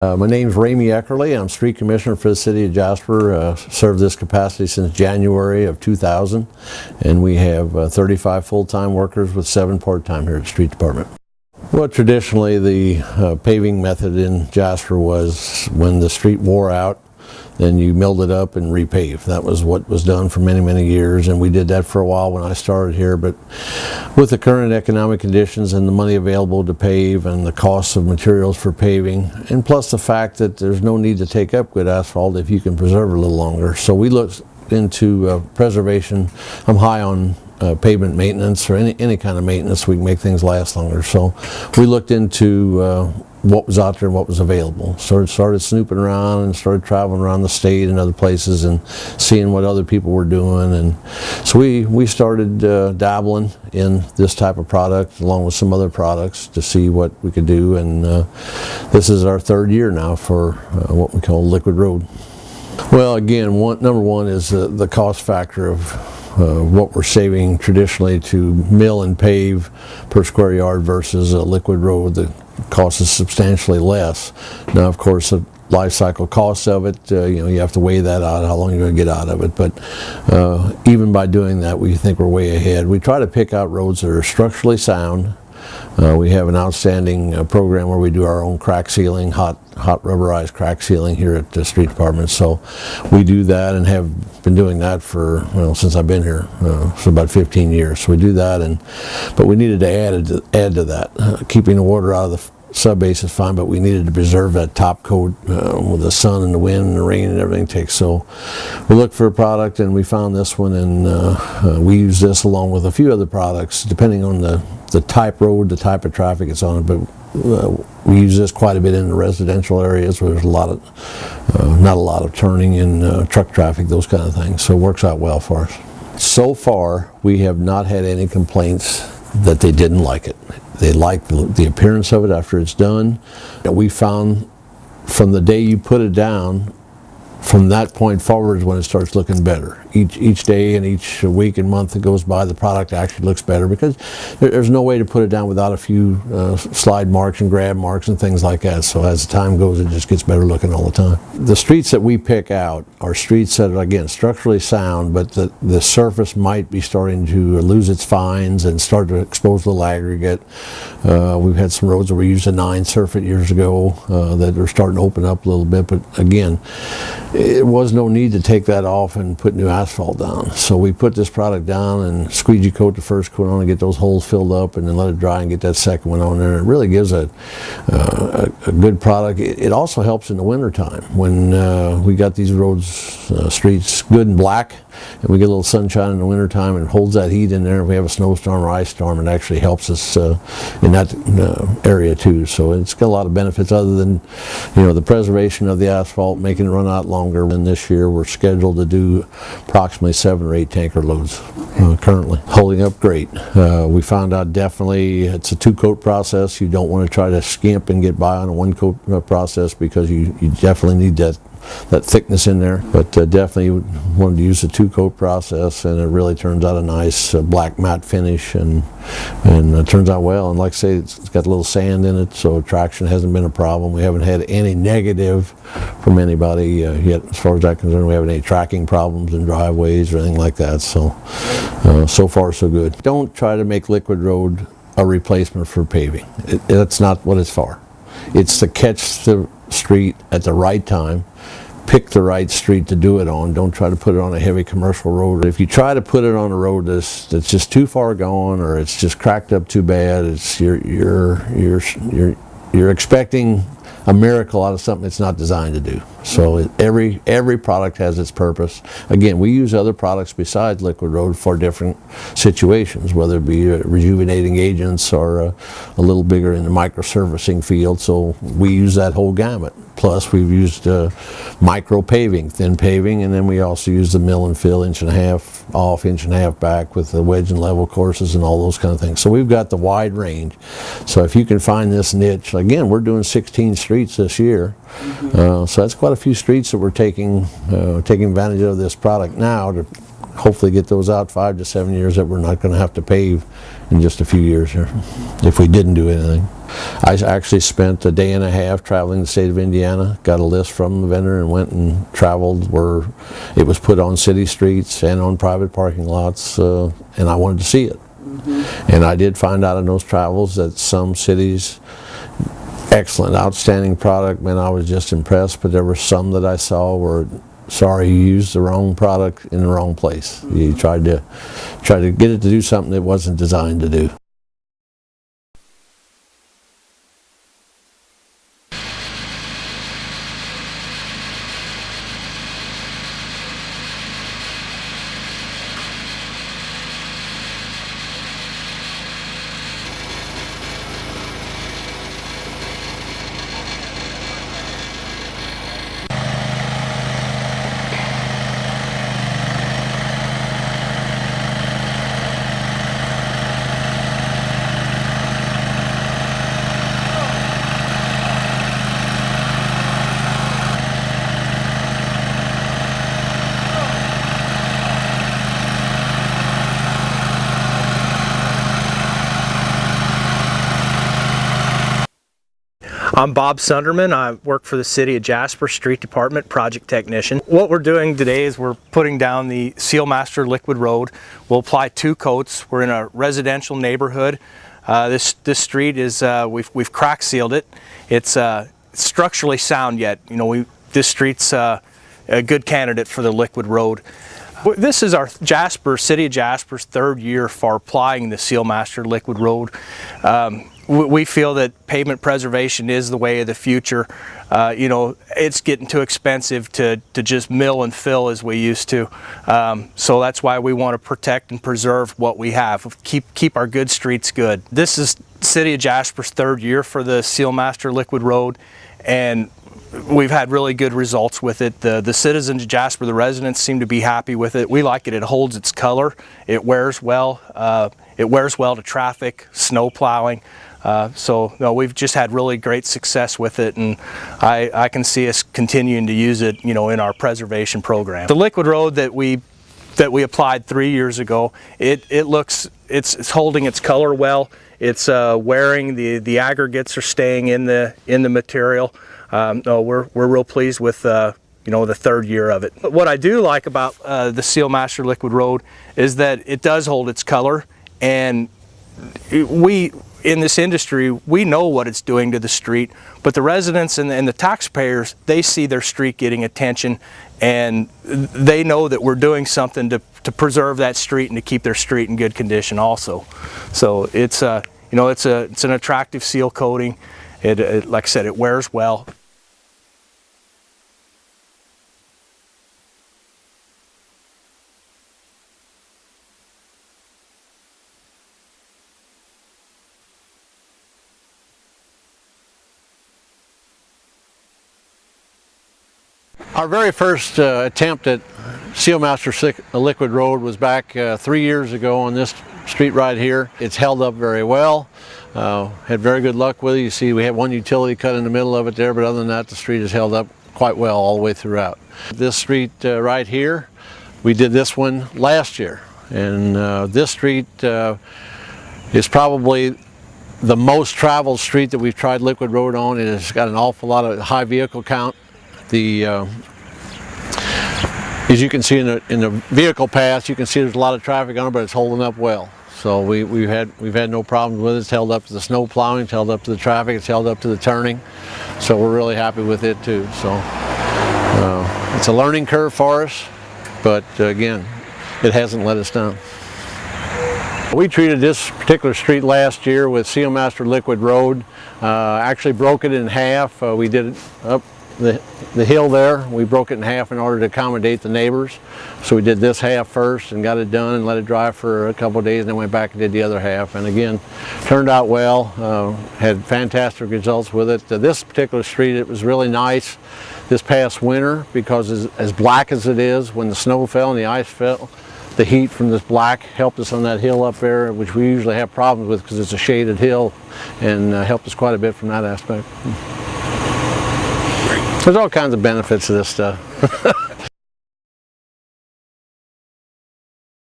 My name's Ramey Eckerly. I'm Street Commissioner for the City of Jasper. Served this capacity since January of 2000, and we have 35 full-time workers with 7 part-time here at the Street Department. Well, traditionally the paving method in Jasper was when the street wore out, then you milled it up and repaved. That was what was done for many, many years, and we did that for a while when I started here. But with the current economic conditions and the money available to pave and the costs of materials for paving, and plus the fact that there's no need to take up good asphalt if you can preserve it a little longer. So we looked into preservation. I'm high on pavement maintenance, or any kind of maintenance. We can make things last longer. So we looked into what was out there and what was available. So started snooping around and started traveling around the state and other places and seeing what other people were doing. And so we started dabbling in this type of product along with some other products to see what we could do. And this is our 3rd year now for what we call liquid road. Well, again, number one is the cost factor of what we're saving traditionally to mill and pave per square yard versus a liquid road. The cost is substantially less. Now, of course, the life cycle cost of it, you have to weigh that out, how long you're going to get out of it. But even by doing that, we think we're way ahead. We try to pick out roads that are structurally sound. We have an outstanding program where we do our own crack sealing, hot rubberized crack sealing here at the Street Department. So we do that and have been doing that for, since I've been here, for about 15 years. So we do that, but we needed to add to that. Keeping the water out of the subbase is fine, but we needed to preserve that top coat with the sun and the wind and the rain and everything takes. So we looked for a product and we found this one, and we use this along with a few other products depending on the type road, the type of traffic it's on. But we use this quite a bit in the residential areas where there's not a lot of turning in truck traffic, those kind of things. So it works out well for us. So far, we have not had any complaints that they didn't like it. They like the appearance of it after it's done. We found from the day you put it down, from that point forward is when it starts looking better. Each day and each week and month that goes by, the product actually looks better, because there's no way to put it down without a few slide marks and grab marks and things like that. So as the time goes, it just gets better looking all the time. The streets that we pick out are streets that are, again, structurally sound, but the surface might be starting to lose its fines and start to expose a little aggregate. We've had some roads where we used a 9 surface years ago that are starting to open up a little bit, but again, it was no need to take that off and put new asphalt down. So we put this product down and squeegee coat the first coat on and get those holes filled up, and then let it dry and get that second one on there. It really gives a good product. It also helps in the winter time when we got these roads, streets good and black, and we get a little sunshine in the winter time, and holds that heat in there. If we have a snowstorm or ice storm, it actually helps us in that area too. So it's got a lot of benefits other than the preservation of the asphalt, making it run out longer. And this year we're scheduled to do approximately 7 or 8 tanker loads currently. Holding up great. We found out definitely it's a 2-coat process. You don't want to try to skimp and get by on a 1-coat process, because you definitely need that thickness in there. But definitely wanted to use the 2-coat process, and it really turns out a nice black matte finish, and it turns out well. And like I say, it's got a little sand in it, so traction hasn't been a problem. We haven't had any negative from anybody yet as far as that concerned. We haven't any tracking problems in driveways or anything like that. So so far so good. Don't try to make liquid road a replacement for paving. That's not what it's for. It's to catch the street at the right time, pick the right street to do it on. Don't try to put it on a heavy commercial road. If you try to put it on a road that's just too far gone, or it's just cracked up too bad, you're expecting a miracle out of something it's not designed to do. So every product has its purpose. Again, we use other products besides liquid road for different situations, whether it be rejuvenating agents or a little bigger in the microsurfacing field. So we use that whole gamut. Plus, we've used micro paving, thin paving, and then we also use the mill and fill, 1.5 off, 1.5 back, with the wedge and level courses and all those kind of things. So we've got the wide range. So if you can find this niche, again, we're doing 16 streets this year. So that's quite a few streets that we're taking advantage of this product now to hopefully get those out 5 to 7 years that we're not going to have to pave in just a few years here, if we didn't do anything. I actually spent a day and a half traveling the state of Indiana, got a list from the vendor and went and traveled where it was put on city streets and on private parking lots, and I wanted to see it. And I did find out in those travels that some cities, excellent, outstanding product, man, I was just impressed, but there were some that I saw where, sorry, you used the wrong product in the wrong place. You tried to get it to do something it wasn't designed to do. I'm Bob Sunderman. I work for the City of Jasper Street Department, project technician. What we're doing today is we're putting down the Sealmaster Liquid Road. We'll apply 2 coats. We're in a residential neighborhood. This street is we've crack sealed it. It's structurally sound yet. You know, this street's a good candidate for the Liquid Road. This is our City of Jasper's 3rd year for applying the Sealmaster Liquid Road. We feel that pavement preservation is the way of the future. You know, it's getting too expensive to just mill and fill as we used to. So that's why we want to protect and preserve what we have. Keep our good streets good. This is City of Jasper's 3rd year for the Sealmaster Liquid Road, and we've had really good results with it. The citizens of Jasper, the residents, seem to be happy with it. We like it. It holds its color. It wears well. It wears well to traffic, snow plowing. So no, we've just had really great success with it, and I can see us continuing to use it, you know, in our preservation program. The Liquid Road that we applied 3 years ago, it's holding its color well. It's wearing, the aggregates are staying in the material. No, we're real pleased with you know, the 3rd year of it. But what I do like about the Sealmaster Liquid Road is that it does hold its color, and we in this industry, we know what it's doing to the street, but the residents and the taxpayers, they see their street getting attention, and they know that we're doing something to preserve that street and to keep their street in good condition also. So it's you know, it's an attractive seal coating. It like I said, it wears well. Our very first attempt at Sealmaster Liquid Road was back 3 years ago on this street right here. It's held up very well. Had very good luck with it. You see we have one utility cut in the middle of it there, but other than that the street is held up quite well all the way throughout. This street right here, we did this one last year, and this street is probably the most traveled street that we've tried Liquid Road on. It has got an awful lot of high vehicle count. As you can see in the vehicle path, you can see there's a lot of traffic on it, but it's holding up well. So we've had no problems with it. It's held up to the snow plowing, it's held up to the traffic, it's held up to the turning. So we're really happy with it too. So it's a learning curve for us, but again, it hasn't let us down. We treated this particular street last year with Sealmaster Liquid Road. Actually broke it in half. We did it up the hill there. We broke it in half in order to accommodate the neighbors. So we did this half first and got it done and let it dry for a couple of days, and then went back and did the other half. And again, turned out well. Had fantastic results with it. This particular street, it was really nice this past winter because as black as it is, when the snow fell and the ice fell, the heat from this black helped us on that hill up there, which we usually have problems with because it's a shaded hill, and helped us quite a bit from that aspect. There's all kinds of benefits to this stuff.